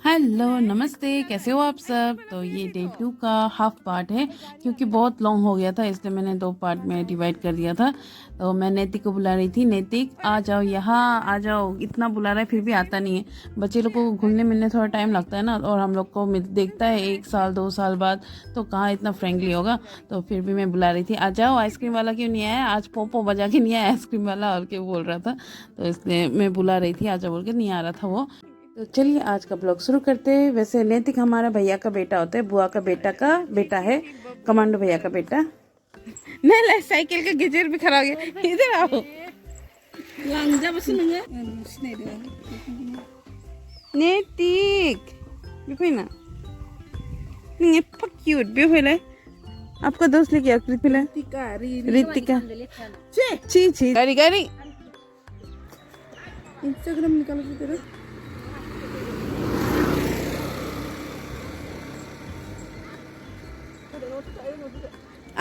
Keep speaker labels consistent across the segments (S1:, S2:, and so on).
S1: Hello नमस्ते, कैसे हो आप सब। तो ये डे 2 का हाफ पार्ट है, क्योंकि बहुत लॉन्ग हो गया था इसलिए मैंने 2 पार्ट में डिवाइड कर दिया था। तो मैं नैतिक को बुला रही थी, नैतिक आ जाओ, यहाँ आ जाओ। इतना बुला रहा है फिर भी आता नहीं है। बच्चे लोग को घुलने मिलने थोड़ा टाइम लगता है ना, और हम लोग को देखता है 1 साल 2 साल बाद, तो कहाँ इतना फ्रेंकली होगा। तो फिर भी मैं बुला रही थी, आ जाओ। आइसक्रीम वाला क्यों नहीं आया आज, पोपो बजा के नहीं आया आइसक्रीम वाला, और क्यों बोल रहा था। तो इसलिए मैं बुला रही थी, आ जाओ बोल के, नहीं आ रहा था वो। तो चलिए आज का ब्लॉग शुरू करते हैं। वैसे नैतिक हमारा भैया का बेटा होता है, बुआ का बेटा है, कमांडो भैया का बेटा। नहीं ले, साइकिल का गिजर भी खड़ा हो गया, इधर आओ। नैतिक ना, नहीं क्यूट भी होले। आपका दोस्त लेके रितिका ची ची गाड़ी गाड़ी इंस्टाग्राम निकालो तो तेरा।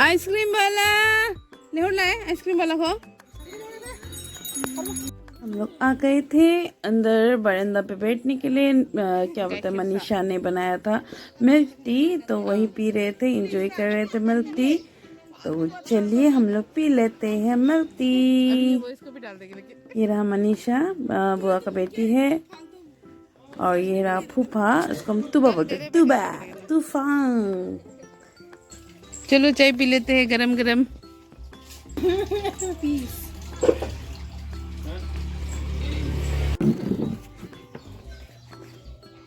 S1: आइसक्रीम वाला ले लाए, आइसक्रीम वाला को। हम लोग आ गए थे अंदर बरामदा पे बैठने के लिए। क्या बोलते हैं, मनीषा ने बनाया था मिल्क टी, तो वही पी रहे थे, एंजॉय कर रहे थे मिल्क टी। तो चलिए हम लोग पी लेते हैं मिल्क टी। ये रहा मनीषा, बुआ का बेटी है, और ये रहा फूफा, उसको हम तुबा बोलते, तुबा तूफान। चलो चाय पी लेते हैं गरम गरम।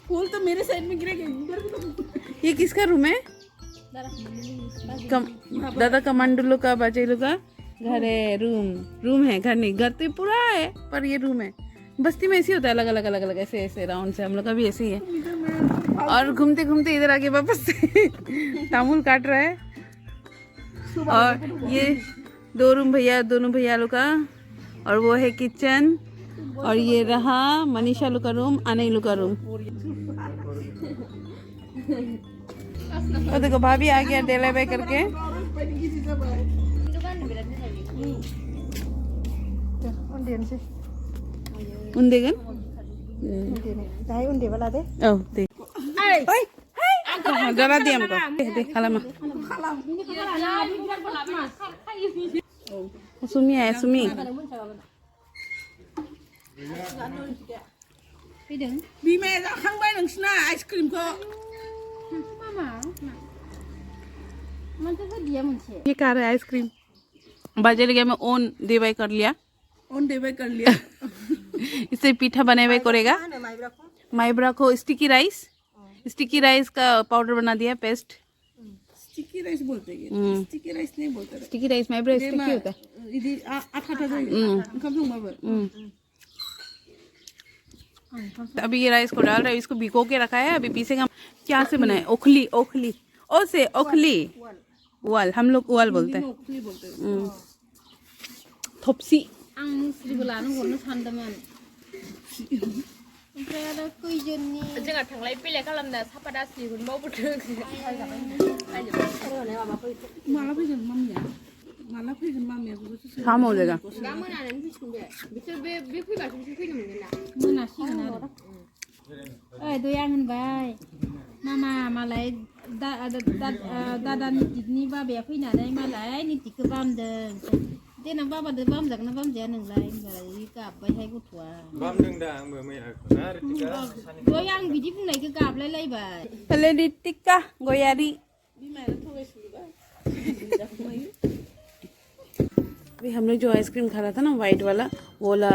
S1: फूल तो मेरे साइड में गिरेगा। ये किसका रूम है? दादा कमांडुलो का, बाजेलो का घर है। रूम है, घर नहीं। घर तो पूरा है पर ये रूम है। बस्ती में ऐसे होता है, अलग अलग अलग अलग ऐसे ऐसे राउंड से। हम लोग का भी ऐसे ही है। और घूमते घूमते इधर आके वापस तामुल काट रहा है। और ये 2 रूम भैया, दोनों भैया लोग का, और वो है किचन। और ये रहा मनीषा लोग का रूम, आने लोग का रूम। और देखो भाभी आ गया डेले बाय करके। उन्देगन उन्दे वाला दे। ओ दे जरा दिया हमको, दे खाला मा। सुमी है, सुमी बिमाया जाखांबाय नोंसिना आइसक्रीमखौ। ये कह रहा है आइसक्रीम बाजे लगे, मैं ओन देवाई कर लिया, इससे पीठा बने हुए करेगा। माइब्रा को स्टिकी राइस का पाउडर बना दिया, पेस्ट। स्टिकी राइस बोलते हैं, स्टिकी राइस नहीं बोलते। स्टिकी राइस माइब्रा स्टिकी होता है। अभी ये राइस को डाल रहा है, इसको भिगो के रखा है, अभी पीसेगा। क्या से बनाए? ओखली ओ से ओखली उवाल, हम लोग उवाल बोलते हैं। थोपसी जोंहा थांलाय फैलाय खालामना साफादासि हुनबावबोथों। माला फैगोन मामिया? माला फैगोन मामिया? सा मावलेगा दा मोनानानै फैसिगोन बे। बिसोर बे फैबासो बिसोर फैनो मोनगोन ना, मोनासिगोन आरो। ओइ दय आं होनबाय मामा, मालाय दादा नितिकनि बाबाया फैनानै मालाय नितिकखौ बामदों। देनां बाबादो बामजागोन ना बामजाया नोंलाय? होनबालाय गाबबायहाय गथ'आ। बामदों दा आंबो मैया। दय आं बिदि बुंनायखौ गाबलाय लायबाय। हेलो रितिका गयारी। अभी हम लोग जो आइसक्रीम खा रहा था ना, वाइट वाला, वो वाला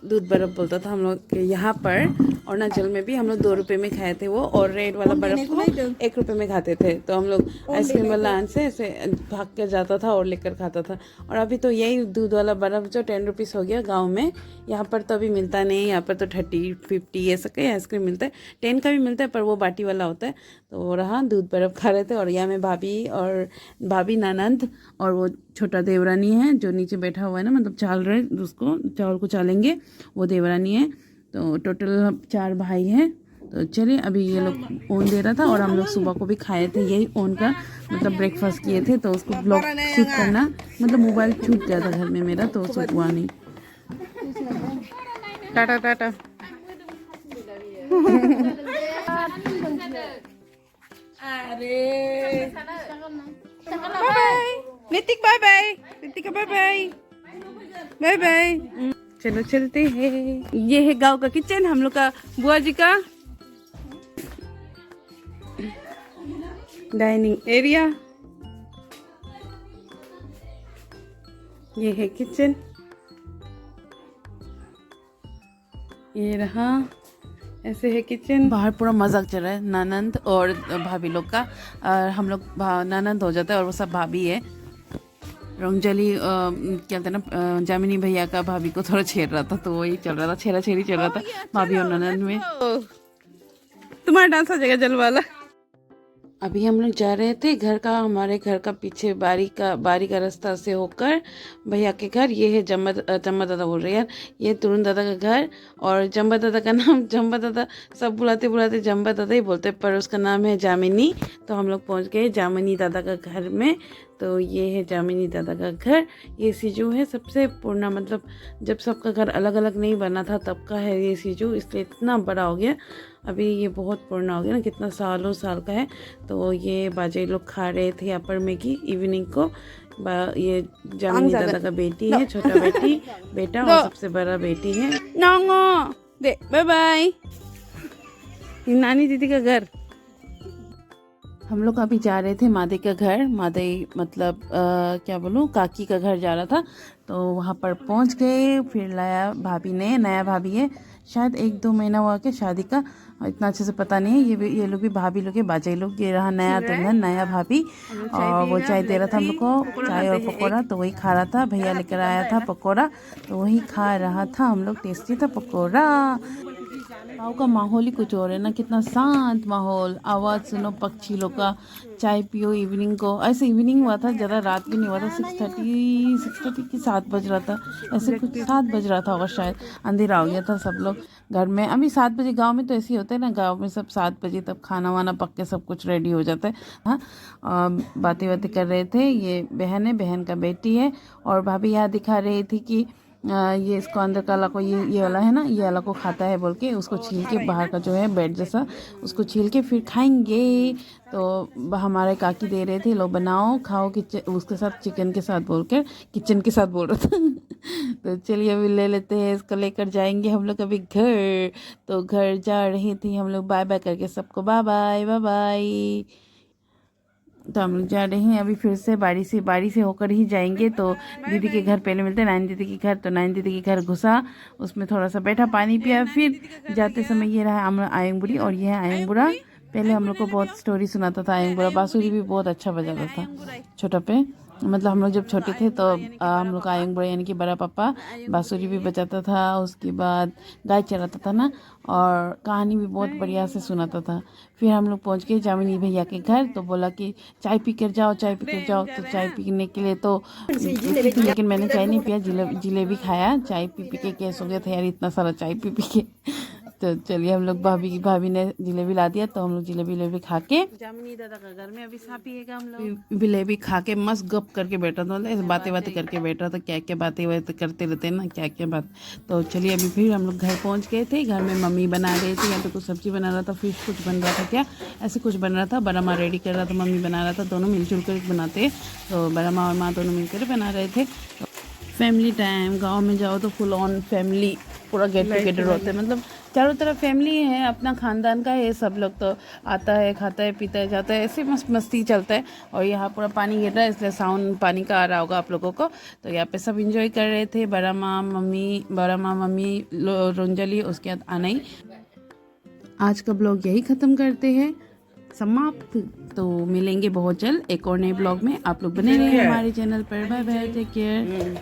S1: दूध बर्फ बोलता था हम लोग के यहाँ पर। अरुणाचल में भी हम लोग 2 रुपये में खाए थे वो, और रेड वाला बर्फ को 1 रुपये में खाते थे। तो हम लोग आइसक्रीम वाला से ऐसे भाग कर जाता था और लेकर खाता था। और अभी तो यही दूध वाला बर्फ जो 10 रुपीज़ हो गया गाँव में। यहाँ पर तो अभी मिलता नहीं, यहाँ पर तो 30 50 ऐसा कई आइसक्रीम मिलता है। 10 का भी मिलता है पर वो बाटी वाला होता है। तो वो रहा, दूध बर्फ खा रहे थे। और यहाँ में भाभी ननंद और वो छोटा देवरानी है जो नीचे बैठा हुआ है ना, मतलब चाल रहे, उसको चावल को चालेंगे, वो देवरानी है। तो टोटल 4 भाई हैं। तो चलिए अभी ये लोग ओन दे रहा था, और हम लोग सुबह को भी खाए थे यही ओन का, मतलब ब्रेकफास्ट किए थे। तो उसको ब्लॉग शूट करना, मतलब मोबाइल छूट गया था घर में मेरा, तो शूट हुआ नहीं। टाटा टाटा। अरे bye bye Nitik, bye bye Nitika, bye bye bye bye. चलो चलते हैं। ये है गांव का किचन, हम लोग का बुआ जी का डाइनिंग एरिया। ये है किचन, ये रहा, ऐसे है किचन। बाहर पूरा मजाक चल रहा है ननंद और भाभी लोग का। हम लोग ननंद हो जाता है और वो सब भाभी है। रंगजली क्या कहते हैं ना, जामिनी भैया का भाभी को थोड़ा छेड़ रहा था, तो वही चल रहा था, छेड़ा छेड़ी चल रहा था भाभी और ननंद में। तुम्हारा डांस आ जाएगा जल वाला। अभी हम लोग जा रहे थे घर का, हमारे घर का पीछे बारी का रास्ता से होकर भैया के घर। ये है जम्बा दादा बोल रहे यार, ये तरुण दादा का घर। और जम्बा दादा का नाम, जम्बा दादा सब बुलाते जम्बा दादा ही बोलते, पर उसका नाम है जामिनी। तो हम लोग पहुंच गए जामिनी दादा का घर में। तो ये है जामिनी दादा का घर। ये सीजू है सबसे पुराना, मतलब जब सबका घर अलग अलग नहीं बना था तब का है ये सीजू, इसलिए इतना बड़ा हो गया। अभी ये बहुत पुराना हो गया ना, कितना सालों साल का है। तो ये बाजे लोग खा रहे थे यहाँ पर मैगी इवनिंग को। ये जामिनी दादा का बेटी है, छोटा बेटा और सबसे बड़ा बेटी है। नोंगो दे बाय बाय। नानी दीदी का घर। हम लोग अभी जा रहे थे मादे का घर। मादे मतलब क्या बोलूँ, काकी का घर जा रहा था। तो वहाँ पर पहुँच गए। फिर लाया भाभी ने, नया भाभी है, शायद 1-2 महीना हुआ के शादी का, इतना अच्छे से पता नहीं है। ये लोग भी भाभी लोग के बाजे लोग। ये रहा नया दुल्हन, नया भाभी। और वो चाय दे रहा था हम लोग को, चाय और पकौड़ा, तो वही खा रहा था। भैया लेकर आया था पकौड़ा, तो वही खा रहा था हम लोग। टेस्टी था पकौड़ा। गाँव का माहौल ही कुछ और है ना, कितना शांत माहौल, आवाज़ सुनो पक्षी लोग का, चाय पियो इवनिंग को। ऐसे इवनिंग हुआ था, ज़्यादा रात भी नहीं हुआ था। 6:30 की 7 बज रहा था, ऐसे कुछ 7 बज रहा था और शायद अंधेरा हो गया था। सब लोग घर में अभी 7 बजे, गांव में तो ऐसे ही होता है ना, गांव में सब 7 बजे तब खाना वाना पक के सब कुछ रेडी हो जाता है। हाँ, बातें कर रहे थे। ये बहन है, बहन का बेटी है। और भाभी यहाँ दिखा रही थी कि ये इसको अंदर का वाला को, ये वाला है ना, ये वाला को खाता है बोल के, उसको छील के बाहर का जो है बेड जैसा, उसको छील के फिर खाएंगे। तो हमारे काकी दे रहे थे, लो बनाओ खाओ, किचन उसके साथ चिकन के साथ बोल कर, किचन के साथ बोल रहा था। तो चलिए अभी ले लेते हैं, इसको लेकर जाएंगे हम लोग अभी घर। तो घर जा रही थी हम लोग, बाय बाय करके सबको, बाय बाय बाय बाय। तो हम लोग जा रहे हैं अभी फिर से, बारी से होकर ही जाएंगे। तो दीदी के घर पहले मिलते हैं, नानी दीदी के घर। तो नानी दीदी के घर घुसा, उसमें थोड़ा सा बैठा, पानी पिया। फिर जाते समय ये रहा आयंग बुढ़ी, और ये है आयंग बुढ़ा। पहले हम लोग को बहुत स्टोरी सुनाता था आयंग बुढ़ा, बांसुरी भी बहुत अच्छा बजाता था छोटा पे। मतलब हम लोग जब छोटे थे तो हम लोग का आयंग बुढ़ा यानी कि बड़ा पापा बांसुरी भी बजाता था, उसके बाद गाय चराता था ना, और कहानी भी बहुत बढ़िया से सुनाता था। फिर हम लोग पहुंच गए जामिनी भैया के घर। तो बोला कि चाय पी कर जाओ, चाय पी कर जाओ। तो चाय पीने के लिए तो लेकिन मैंने चाय नहीं पिया, जिलेबी खाया। चाय पी के केस हो गया था यार, इतना सारा चाय पी के। तो चलिए हम लोग, भाभी ने जिलेबी ला दिया, तो हम लोग जिलेबी खा के जामिनी दादा का घर में अभी सा पिएगा हम लोग। जिलेबी खा के मस्त गप करके बैठा था, मतलब बातें करके बैठा था, क्या बातें करते रहते हैं ना, क्या बात। तो चलिए अभी फिर हम लोग घर पहुंच गए थे। घर में मम्मी बना रही थी, या तो कुछ सब्जी बना रहा था, फिश कुछ बन रहा था, क्या ऐसे कुछ बन रहा था। बड़ा माँ रेडी कर रहा था, मम्मी बना रहा था, दोनों मिलजुल कर बनाते। तो बड़ा माँ और माँ दोनों मिलकर बना रहे थे। फैमिली टाइम, गाँव में जाओ तो फुल ऑन फैमिली, पूरा गेट टुगेदर होते हैं, मतलब चारों तरफ फैमिली है, अपना खानदान का है। सब लोग तो आता है, खाता है, पीता है, जाता है, ऐसे मस्ती चलता है। और यहाँ पूरा पानी गिर रहा है, इसलिए साउंड पानी का आ रहा होगा आप लोगों को। तो यहाँ पे सब एंजॉय कर रहे थे, बड़ा माँ मम्मी रंजली, उसके बाद आनई। आज का ब्लॉग यही ख़त्म करते हैं, समाप्त। तो मिलेंगे बहुत जल्द एक और नए ब्लॉग में। आप लोग बने रहिए हमारे चैनल पर। Bye bye, take care.